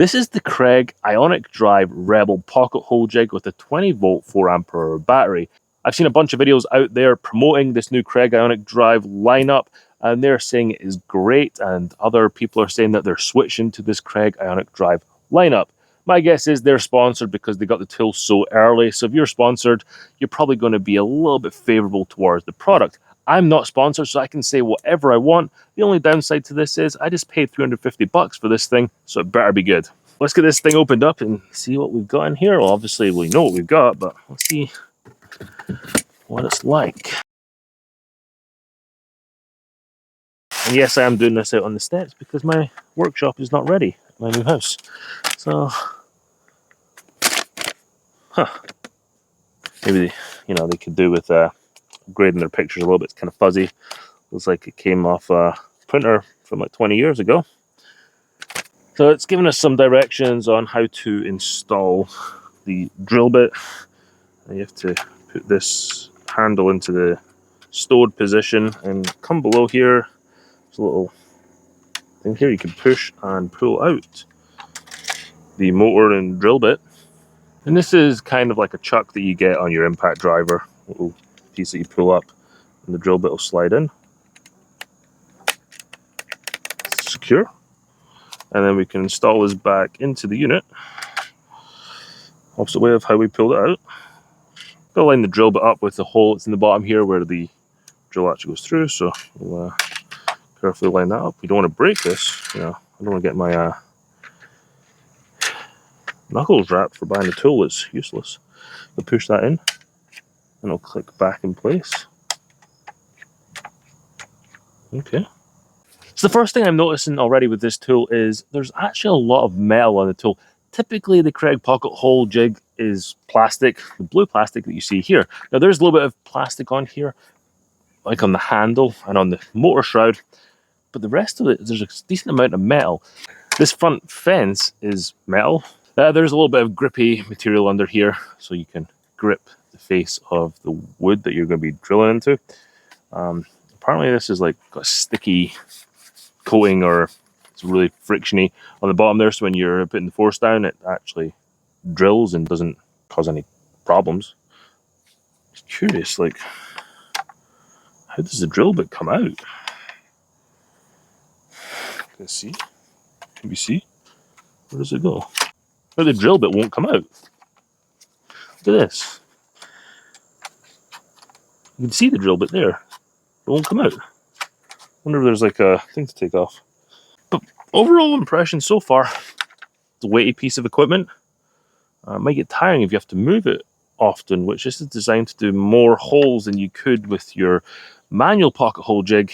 This is the Kreg Ionic Drive Rebel Pocket Hole Jig with a 20-volt 4 Ah battery. I've seen a bunch of videos out there promoting this new Kreg Ionic Drive lineup, and they're saying it is great, and other people are saying that they're switching to this Kreg Ionic Drive lineup. My guess is they're sponsored because they got the tool so early, so if you're sponsored, you're probably going to be a little bit favorable towards the product. I'm not sponsored, so I can say whatever I want. The only downside to this is I just paid $350 for this thing, so it better be good. Let's get this thing opened up and see what we've got in here. Well, obviously we know what we've got, but let's see what it's like. And yes, I am doing this out on the steps because my workshop is not ready at my new house. So, maybe they could do with grading their pictures a little bit. It's kind of fuzzy. Looks like it came off a printer from like 20 years ago. So it's given us some directions on how to install the drill bit. And you have to put this handle into the stowed position, and come below here, there's a little thing here you can push and pull out the motor and drill bit. And this is kind of like a chuck that you get on your impact driver, a little piece that you pull up and the drill bit will slide in. It's secure. And then we can install this back into the unit, opposite way of how we pulled it out. We'll line the drill bit up with the hole that's in the bottom here where the drill actually goes through, so we'll carefully line that up. We don't want to break this, I don't want to get my knuckles wrapped for buying a tool that's useless. We'll push that in, and it'll click back in place. Okay. So the first thing I'm noticing already with this tool is there's actually a lot of metal on the tool. Typically the Kreg Pocket Hole Jig is plastic, the blue plastic that you see here. Now there's a little bit of plastic on here, like on the handle and on the motor shroud, but the rest of it, there's a decent amount of metal. This front fence is metal. There's a little bit of grippy material under here, so you can grip the face of the wood that you're going to be drilling into. Apparently this is like got a sticky coating, or it's really frictiony on the bottom there, so when you're putting the force down, it actually drills and doesn't cause any problems. It's curious, like, how does the drill bit come out? Let's see. Can we see? Where does it go? Oh, the drill bit won't come out. Look at this. You can see the drill bit there. It won't come out. Wonder if there's like a thing to take off. But overall impression so far, it's a weighty piece of equipment. It might get tiring if you have to move it often, which this is designed to do more holes than you could with your manual pocket hole jig.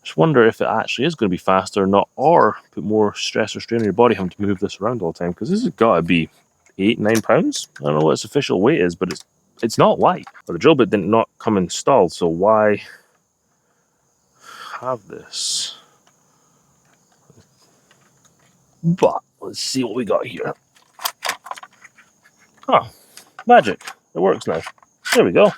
Just wonder if it actually is going to be faster or not, or put more stress or strain on your body having to move this around all the time, because this has got to be 8-9 pounds. I don't know what its official weight is, but it's not light. But the drill bit did not come installed, so why have this? But let's see what we got here. Oh, magic. It works now. There we go.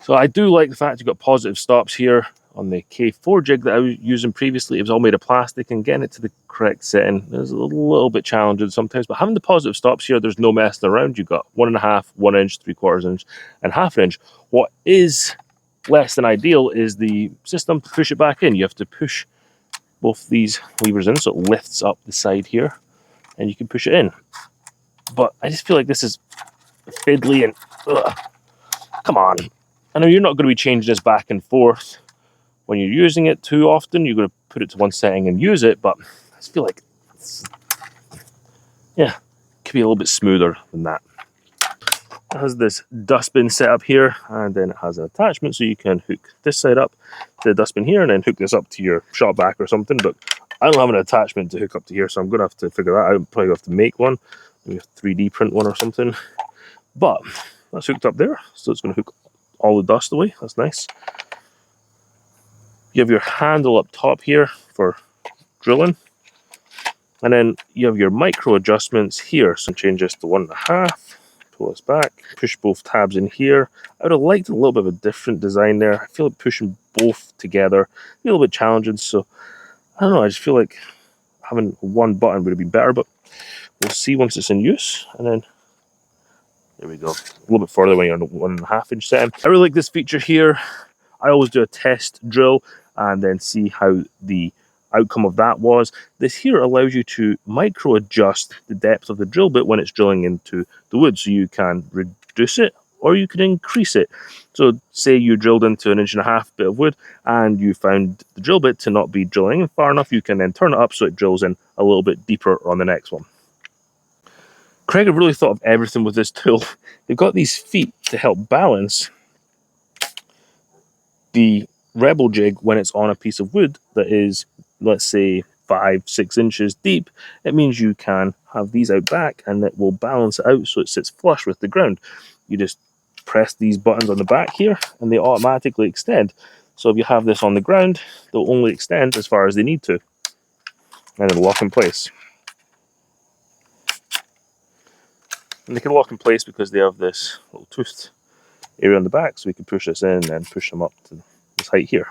So I do like the fact you've got positive stops here. On the K4 jig that I was using previously, it was all made of plastic, and getting it to the correct setting is a little bit challenging sometimes. But having the positive stops here, there's no messing around. You've got 1.5, 1 inch, 3/4 inch, and 1/2 inch. What is less than ideal is the system to push it back in. You have to push both these levers in, so it lifts up the side here, and you can push it in. But I just feel like this is fiddly and come on. I know you're not going to be changing this back and forth when you're using it too often. You're going to put it to one setting and use it, but I just feel like it could be a little bit smoother than that. It has this dustbin set up here, and then it has an attachment so you can hook this side up to the dustbin here and then hook this up to your shop vac or something. But I don't have an attachment to hook up to here, so I'm going to have to figure that out. I'm probably going to have to make one, maybe a 3D print one or something. But that's hooked up there, so it's going to hook all the dust away. That's nice. You have your handle up top here for drilling, and then you have your micro adjustments here. So change this to 1.5, pull this back, push both tabs in here. I would have liked a little bit of a different design there. I feel like pushing both together a little bit challenging, so I don't know, I just feel like having one button would have been better, but we'll see once it's in use. And then there we go, a little bit further when you're on a 1.5 inch setting. I really like this feature here. I always do a test drill and then see how the outcome of that was. This here allows you to micro adjust the depth of the drill bit when it's drilling into the wood, so you can reduce it or you can increase it. So say you drilled into an 1.5 inch bit of wood and you found the drill bit to not be drilling in far enough, you can then turn it up so it drills in a little bit deeper on the next one. Kreg have really thought of everything with this tool. They've got these feet to help balance the Rebel jig when it's on a piece of wood that is, let's say, 5-6 inches deep. It means you can have these out back and it will balance it out so it sits flush with the ground. You just press these buttons on the back here and they automatically extend. So if you have this on the ground, they'll only extend as far as they need to, and it'll lock in place. And they can lock in place because they have this little toothed area on the back, so we can push this in and push them up to this height here.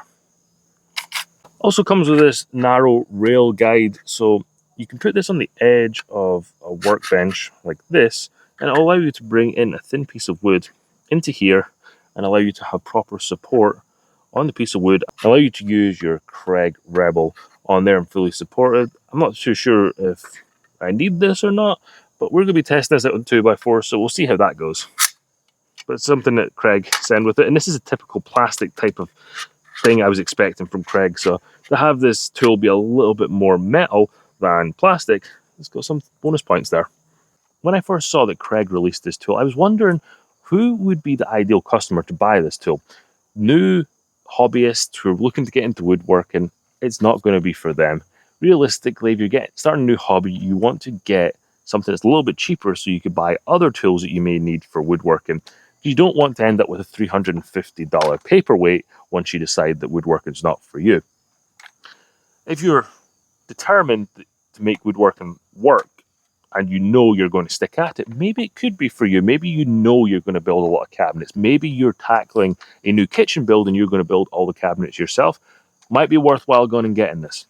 Also comes with this narrow rail guide, so you can put this on the edge of a workbench like this, and it'll allow you to bring in a thin piece of wood into here and allow you to have proper support on the piece of wood, allow you to use your Kreg Rebel on there and fully supported. I'm not too sure if I need this or not, but we're going to be testing this out on 2x4, so we'll see how that goes. But it's something that Kreg send with it, and this is a typical plastic type of thing I was expecting from Kreg, so to have this tool be a little bit more metal than plastic, it's got some bonus points there. When I first saw that Kreg released this tool, I was wondering who would be the ideal customer to buy this tool. New hobbyists who are looking to get into woodworking, it's not going to be for them. Realistically, if you're starting a new hobby, you want to get something that's a little bit cheaper so you could buy other tools that you may need for woodworking. You don't want to end up with a $350 paperweight once you decide that woodworking is not for you. If you're determined to make woodworking work and you know you're going to stick at it, maybe it could be for you. Maybe you know you're going to build a lot of cabinets. Maybe you're tackling a new kitchen build and you're going to build all the cabinets yourself. Might be worthwhile going and getting this.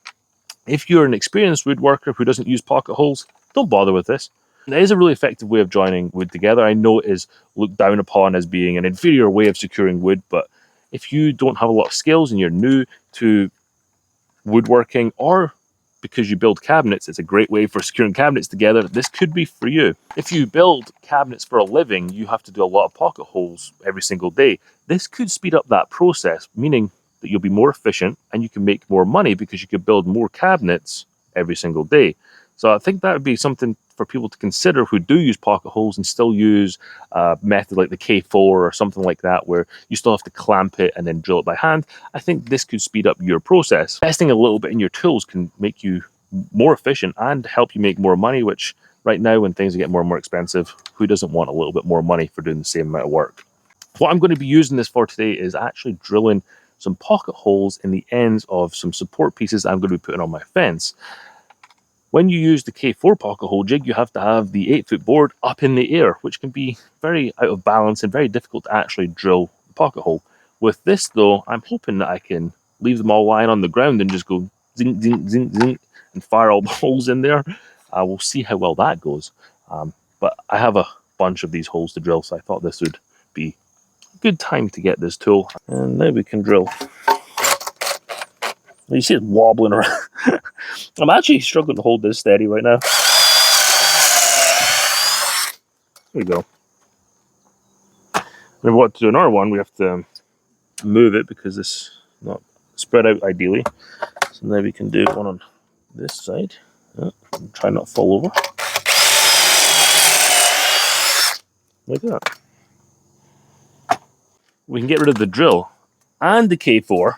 If you're an experienced woodworker who doesn't use pocket holes, don't bother with this. It is a really effective way of joining wood together. I know it is looked down upon as being an inferior way of securing wood, but if you don't have a lot of skills and you're new to woodworking, or because you build cabinets, it's a great way for securing cabinets together, this could be for you. If you build cabinets for a living, you have to do a lot of pocket holes every single day. This could speed up that process, meaning that you'll be more efficient and you can make more money because you could build more cabinets every single day. So I think that would be something for people to consider who do use pocket holes and still use a method like the K4 or something like that, where you still have to clamp it and then drill it by hand. I think this could speed up your process. Investing a little bit in your tools can make you more efficient and help you make more money, which right now when things get more and more expensive, who doesn't want a little bit more money for doing the same amount of work? What I'm going to be using this for today is actually drilling some pocket holes in the ends of some support pieces I'm going to be putting on my fence. When you use the K4 pocket hole jig, you have to have the 8-foot board up in the air, which can be very out of balance and very difficult to actually drill the pocket hole. With this though, I'm hoping that I can leave them all lying on the ground and just go zing, zing, zing, zing, and fire all the holes in there. We'll see how well that goes. But I have a bunch of these holes to drill, so I thought this would be a good time to get this tool. And now we can drill. You see it wobbling around. I'm actually struggling to hold this steady right now. There we go. And if we want to do another one, we have to move it because this is not spread out ideally. So now we can do one on this side. Try not to fall over. Like that. We can get rid of the drill and the K4.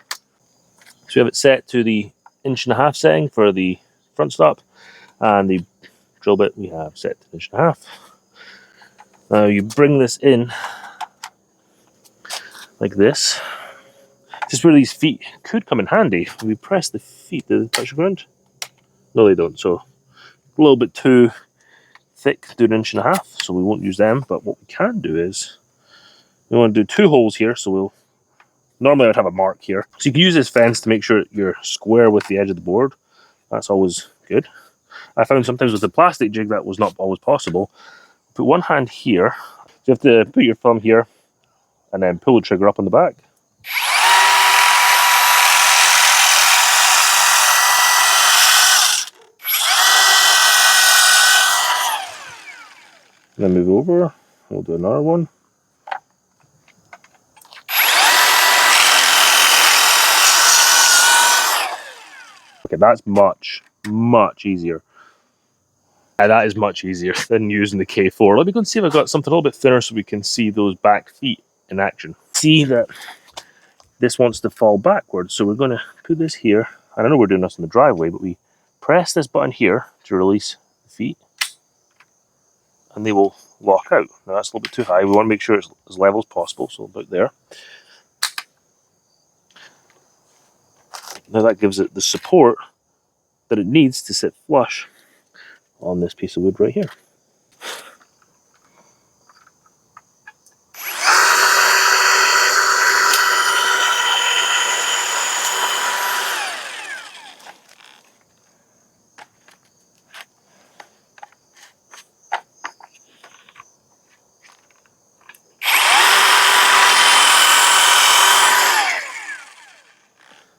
So we have it set to the 1.5 inch setting for the front stop, and the drill bit we have set to 1.5 inch. Now you bring this in like this. This is where these feet could come in handy. If we press the feet, do they touch the ground? No, they don't. So a little bit too thick to do 1.5 inch, so we won't use them. But what we can do is we want to do 2 holes here, so we'll normally I'd have a mark here. So you can use this fence to make sure you're square with the edge of the board. That's always good. I found sometimes with the plastic jig that was not always possible. Put one hand here, so you have to put your thumb here and then pull the trigger up on the back. And then move over, we'll do another one. Okay, that's much easier. And that is much easier than using the K4. Let me go and see if I've got something a little bit thinner so we can see those back feet in action. See that this wants to fall backwards, so we're going to put this here. And I know we're doing this in the driveway, but we press this button here to release the feet, and they will lock out. Now that's a little bit too high. We want to make sure it's as level as possible, so about there. Now that gives it the support that it needs to sit flush on this piece of wood right here.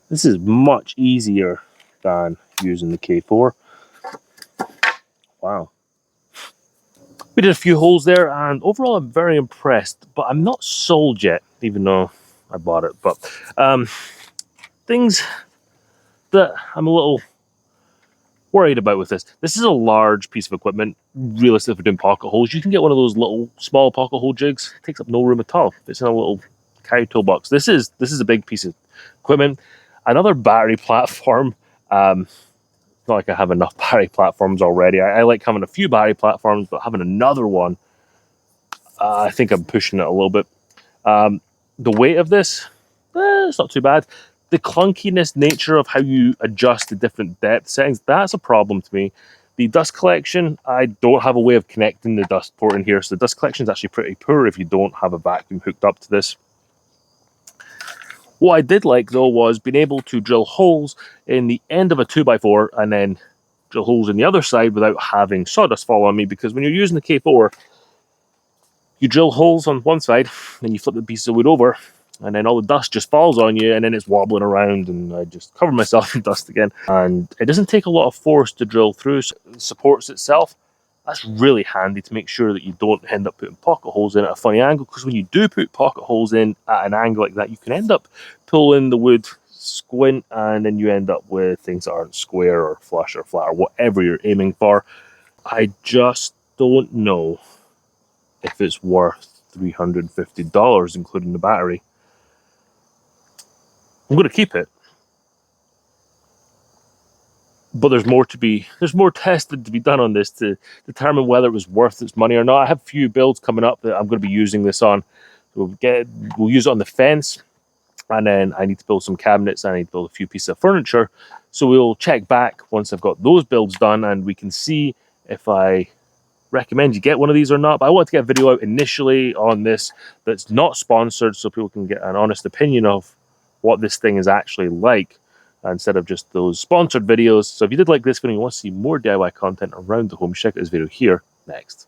This is much easier than using the K4. Wow. We did a few holes there, and overall I'm very impressed, but I'm not sold yet, even though I bought it. But things that I'm a little worried about with this. This is a large piece of equipment, realistically for doing pocket holes. You can get one of those little small pocket hole jigs. It takes up no room at all. It's in a little carry toolbox. This is a big piece of equipment. Another battery platform. Not like I have enough battery platforms already. I like having a few battery platforms, but having another one, I think I'm pushing it a little bit. The weight of this, it's not too bad. The clunkiness nature of how you adjust the different depth settings, that's a problem to me. The dust collection, I don't have a way of connecting the dust port in here, so the dust collection is actually pretty poor if you don't have a vacuum hooked up to this. What I did like, though, was being able to drill holes in the end of a 2x4 and then drill holes in the other side without having sawdust fall on me, because when you're using the K4, you drill holes on one side, then you flip the piece of wood over, and then all the dust just falls on you, and then it's wobbling around, and I just cover myself in dust again. And it doesn't take a lot of force to drill through, so it supports itself. That's really handy to make sure that you don't end up putting pocket holes in at a funny angle, because when you do put pocket holes in at an angle like that, you can end up pulling the wood squint, and then you end up with things that aren't square or flush or flat or whatever you're aiming for. I just don't know if it's worth $350, including the battery. I'm going to keep it, but there's more testing to be done on this to determine whether it was worth its money or not. I have a few builds coming up that I'm going to be using this on. We'll use it on the fence, and then I need to build some cabinets, and I need to build a few pieces of furniture. So we'll check back once I've got those builds done, and we can see if I recommend you get one of these or not. But I want to get a video out initially on this that's not sponsored, so people can get an honest opinion of what this thing is actually like, instead of just those sponsored videos. So if you did like this video and you want to see more DIY content around the home, check out this video here next.